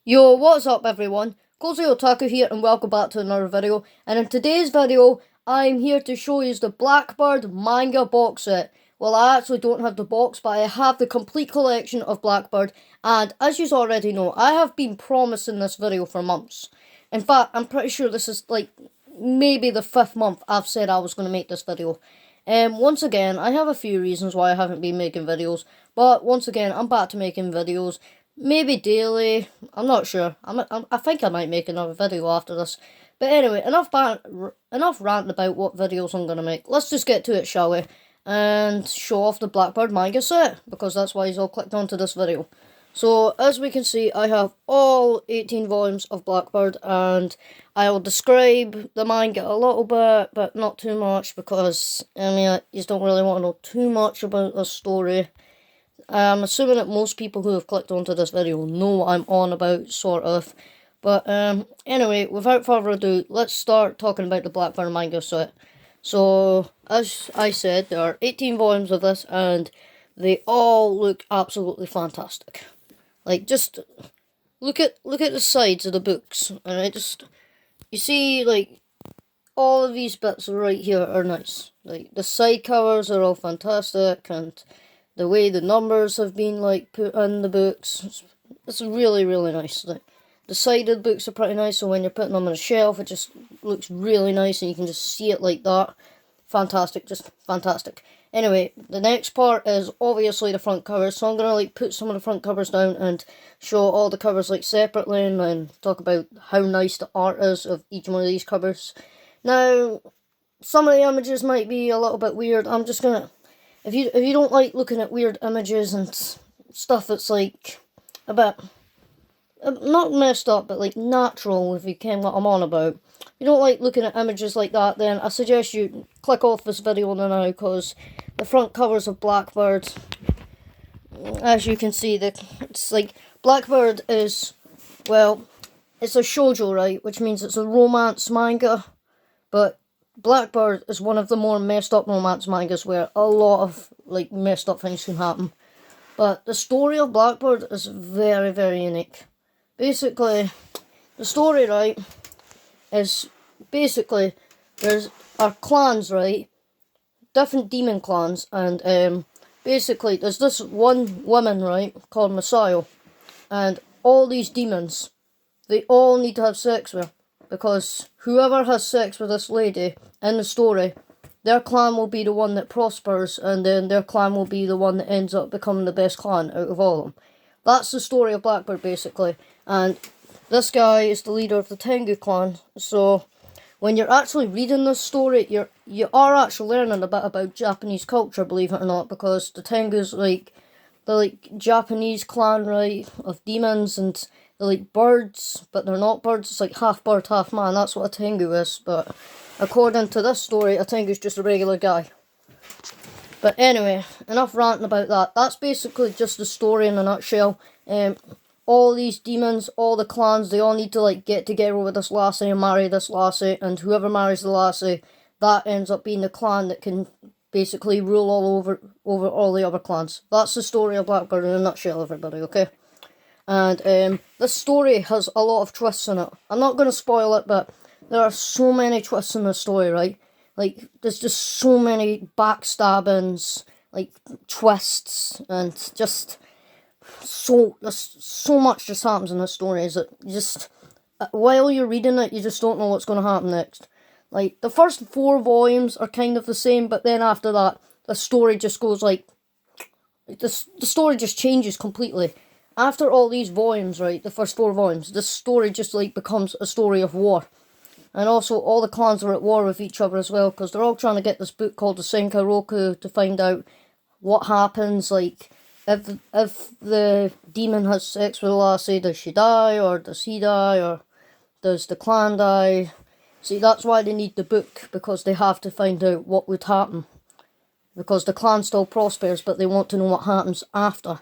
Yo, what's up everyone? Cozy Otaku here and welcome back to another video. And in today's video, I'm here to show you the Blackbird manga box set. Well, I actually don't have the box, but I have the complete collection of Blackbird. And as you already know, I have been promising this video for months. In fact, I'm pretty sure this is like maybe the 5th month I've said I was going to make this video. Once again, I have a few reasons why I haven't been making videos. But once again, I'm back to making videos. Maybe daily. I'm not sure. I think I might make another video after this. But anyway, enough ranting about what videos I'm gonna make. Let's just get to it, shall we? And show off the Blackbird manga set, because that's why he's all clicked onto this video. So, as we can see, I have all 18 volumes of Blackbird, and I will describe the manga a little bit, but not too much, because, I mean, you don't really want to know too much about the story. I'm assuming that most people who have clicked onto this video know what I'm on about, sort of. But anyway, without further ado, let's start talking about the Blackbird manga set. So, as I said, there are 18 volumes of this, and they all look absolutely fantastic. Like, just look at the sides of the books, and you see, like, all of these bits right here are nice. Like, the side covers are all fantastic, and the way the numbers have been like put in the books, it's really, really nice. Like, the side of the books are pretty nice, so when you're putting them on a shelf, it just looks really nice, and you can just see it like that. Fantastic, just fantastic. Anyway, the next part is obviously the front covers, so I'm gonna like put some of the front covers down and show all the covers like separately, and then talk about how nice the art is of each one of these covers. Now, some of the images might be a little bit weird. I'm just gonna, if you don't like looking at weird images and stuff that's like a bit not messed up, but like natural, if you can what I'm on about. If you don't like looking at images like that, then I suggest you click off this video now, because the front covers of Blackbird, as you can see, it's like Blackbird is, well, it's a shoujo, right, which means it's a romance manga, but Blackbird is one of the more messed up romance mangas where a lot of like messed up things can happen. But the story of Blackbird is very, very unique. Basically, the story, right, is basically there's our clans, right, different demon clans, and basically there's this one woman, right, called Masayo, and all these demons, they all need to have sex with her, because whoever has sex with this lady in the story, their clan will be the one that prospers, and then their clan will be the one that ends up becoming the best clan out of all of them. That's the story of Blackbird, basically. And this guy is the leader of the Tengu clan. So when you're actually reading this story, you are actually learning a bit about Japanese culture, believe it or not, because the Tengu's like the like Japanese clan, right, of demons, and they're like birds, but they're not birds. It's like half bird, half man. That's what a Tengu is. But according to this story, a Tengu's just a regular guy. But anyway, enough ranting about that. That's basically just the story in a nutshell. All these demons, all the clans, they all need to like get together with this lassie and marry this lassie, and whoever marries the lassie, that ends up being the clan that can basically rule all over all the other clans. That's the story of Blackbird in a nutshell, everybody, okay? And this story has a lot of twists in it. I'm not going to spoil it, but there are so many twists in the story, right? Like, there's just so many backstabbings, like, twists, and just there's so much just happens in this story, is that you just, while you're reading it, you just don't know what's going to happen next. Like, the first 4 volumes are kind of the same, but then after that, the story just goes like, the story just changes completely. After all these volumes, right, the first 4 volumes, the story just like becomes a story of war. And also, all the clans are at war with each other as well, because they're all trying to get this book called the Senkaroku to find out what happens, like, if the demon has sex with a lassie, does she die, or does he die, or does the clan die? See, that's why they need the book, because they have to find out what would happen. Because the clan still prospers, but they want to know what happens after.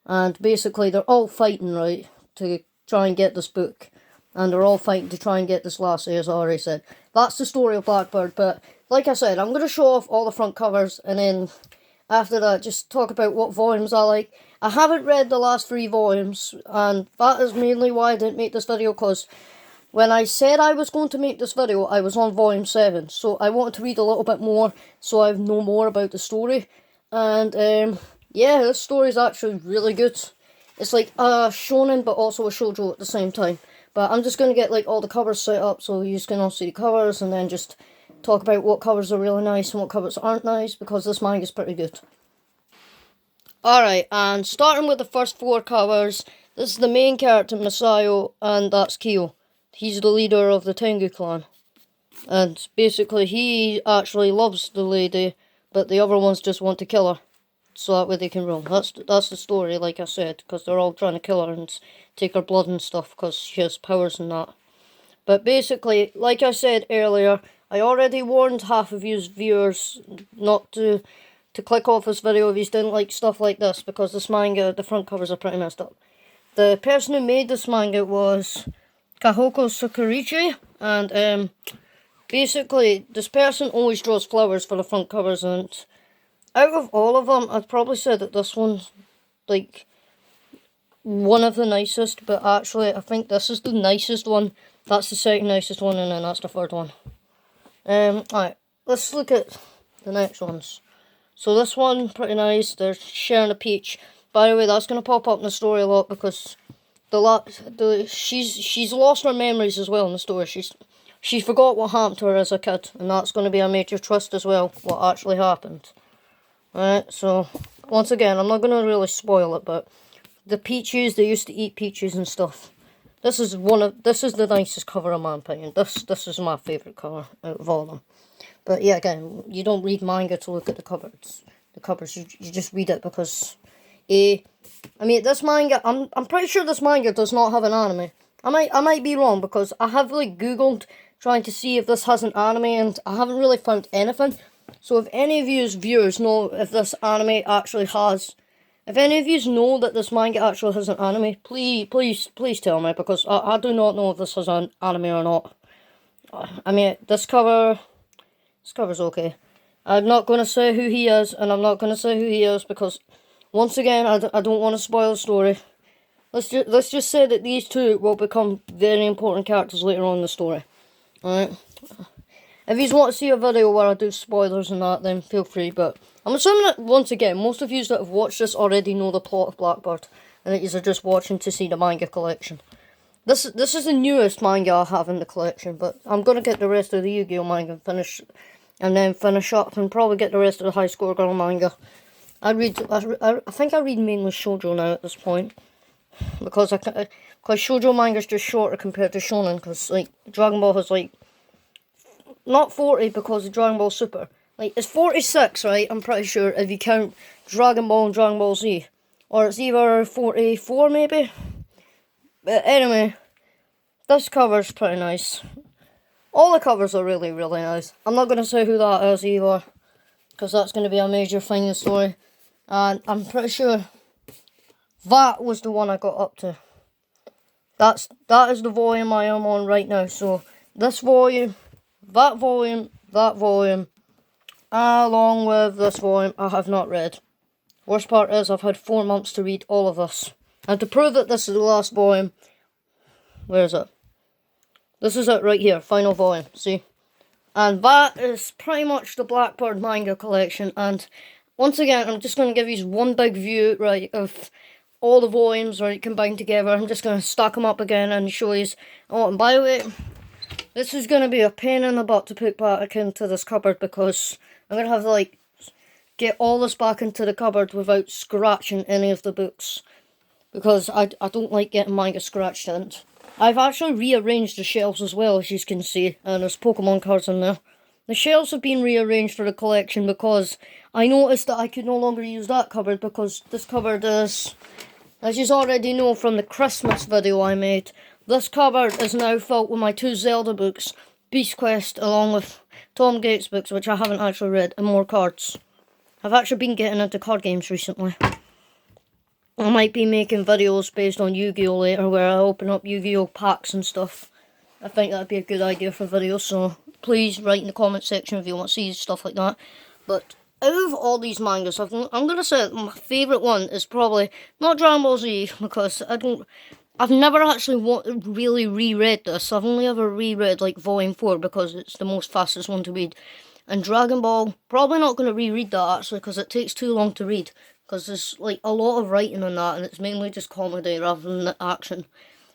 And basically, they're all fighting, right, to try and get this book. And they're all fighting to try and get this lassie, as I already said. That's the story of Blackbird, but like I said, I'm going to show off all the front covers, and then after that, just talk about what volumes I like. I haven't read the last 3 volumes, and that is mainly why I didn't make this video, because when I said I was going to make this video, I was on volume 7, so I wanted to read a little bit more, so I know more about the story. And, yeah, this story is actually really good. It's like a shonen, but also a shoujo at the same time. But I'm just going to get, like, all the covers set up, so you can all see the covers, and then just talk about what covers are really nice and what covers aren't nice, because this manga is pretty good. Alright, and starting with the first 4 covers, this is the main character, Masayo, and that's Kyo. He's the leader of the Tengu clan. And basically, he actually loves the lady, but the other ones just want to kill her, so that way they can rule. That's the story, like I said, because they're all trying to kill her and take her blood and stuff, because she has powers and that. But basically, like I said earlier, I already warned half of you viewers not to click off this video if you didn't like stuff like this, because this manga, the front covers are pretty messed up. The person who made this manga was Kahoko Sakurichi, and basically, this person always draws flowers for the front covers, and out of all of them, I'd probably say that this one's, like, one of the nicest, but actually, I think this is the nicest one. That's the second nicest one, and then that's the third one. Alright, let's look at the next ones. So this one, pretty nice. They're sharing a peach. By the way, that's going to pop up in the story a lot, because she's lost her memories as well in the story. She forgot what happened to her as a kid, and that's going to be a major twist as well, what actually happened. Alright, so, once again, I'm not going to really spoil it, but the peaches, they used to eat peaches and stuff. This is the nicest cover in my opinion. This is my favourite cover out of all of them. But yeah, again, you don't read manga to look at the covers. You just read it because I mean, this manga, I'm pretty sure this manga does not have an anime. I might be wrong, because I have like googled trying to see if this has an anime, and I haven't really found anything. So if any of you viewers know if this anime actually has, if any of you know that this manga actually has an anime, please tell me, because I do not know if this has an anime or not. I mean, this cover's okay. I'm not going to say who he is, and I'm not going to say who he is, because once again, I don't want to spoil the story. Let's just say that these two will become very important characters later on in the story. Alright? If you want to see a video where I do spoilers and that, then feel free, but I'm assuming that, once again, most of you that have watched this already know the plot of Blackbird, and that you are just watching to see the manga collection. This is the newest manga I have in the collection, but I'm going to get the rest of the Yu-Gi-Oh manga and then finish up, and probably get the rest of the High Score Girl manga. I think I read mainly shoujo now at this point, because shoujo manga is just shorter compared to shonen, because like Dragon Ball has like not 40 because of Dragon Ball Super. Like, it's 46, right? I'm pretty sure, if you count Dragon Ball and Dragon Ball Z. Or it's either 44, maybe? But anyway, this cover's pretty nice. All the covers are really, really nice. I'm not going to say who that is either, because that's going to be a major thing in the story. And I'm pretty sure that was the one I got up to. That is the volume I am on right now. So, this volume, that volume, along with this volume, I have not read. Worst part is, I've had 4 months to read all of this. And to prove that this is the last volume, where is it? This is it right here, final volume, see? And that is pretty much the Blackbird manga collection. And once again, I'm just going to give you one big view, right, of all the volumes, right, combined together. I'm just going to stack them up again and show you. Oh, and by the way, this is going to be a pain in the butt to put back into this cupboard, because I'm going to have to, like, get all this back into the cupboard without scratching any of the books, because I don't like getting manga scratched in. I've actually rearranged the shelves as well, as you can see, and there's Pokemon cards in there. The shelves have been rearranged for the collection because I noticed that I could no longer use that cupboard, because this cupboard is, as you already know from the Christmas video I made, this cupboard is now filled with my 2 Zelda books, Beast Quest, along with Tom Gates books, which I haven't actually read, and more cards. I've actually been getting into card games recently. I might be making videos based on Yu-Gi-Oh later, where I open up Yu-Gi-Oh packs and stuff. I think that'd be a good idea for videos, so please write in the comment section if you want to see stuff like that. But out of all these mangas, I'm gonna say my favourite one is probably not Dragon Ball Z, because I've never actually really reread this. I've only ever reread like Volume 4 because it's the most fastest one to read. And Dragon Ball, probably not going to reread that actually because it takes too long to read. Because there's like a lot of writing on that and it's mainly just comedy rather than the action.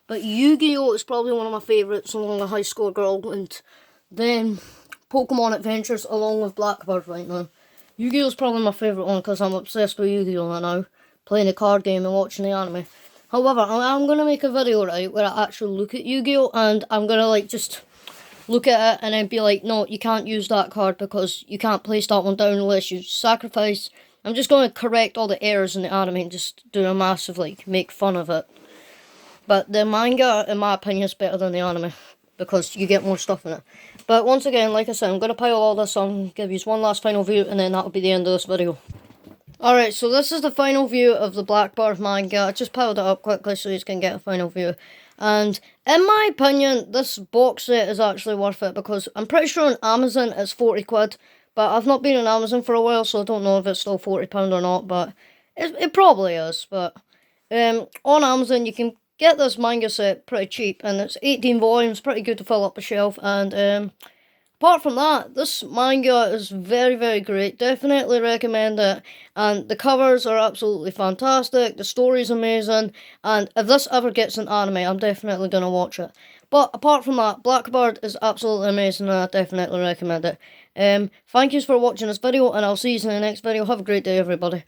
But Yu-Gi-Oh! Is probably one of my favourites along with High Score Girl, and then Pokemon Adventures along with Blackbird right now. Yu-Gi-Oh! Is probably my favourite one because I'm obsessed with Yu-Gi-Oh! Right now. Playing the card game and watching the anime. However, I'm going to make a video, right, where I actually look at Yu-Gi-Oh! And I'm going to like just look at it and then be like, no, you can't use that card because you can't place that one down unless you sacrifice. I'm just going to correct all the errors in the anime and just do a massive, like, make fun of it. But the manga, in my opinion, is better than the anime because you get more stuff in it. But once again, like I said, I'm going to pile all this on, give you one last final view, and then that'll be the end of this video. Alright, so this is the final view of the Blackbird manga. I just piled it up quickly so you can get a final view. And in my opinion, this box set is actually worth it because I'm pretty sure on Amazon it's 40 quid. But I've not been on Amazon for a while, so I don't know if it's still £40 or not. But it probably is. But on Amazon, you can get this manga set pretty cheap. And it's 18 volumes, pretty good to fill up a shelf. And apart from that, this manga is very, very great. Definitely recommend it. And the covers are absolutely fantastic. The story's amazing. And if this ever gets an anime, I'm definitely going to watch it. But apart from that, Blackbird is absolutely amazing and I definitely recommend it. Thank you for watching this video and I'll see you in the next video. Have a great day, everybody.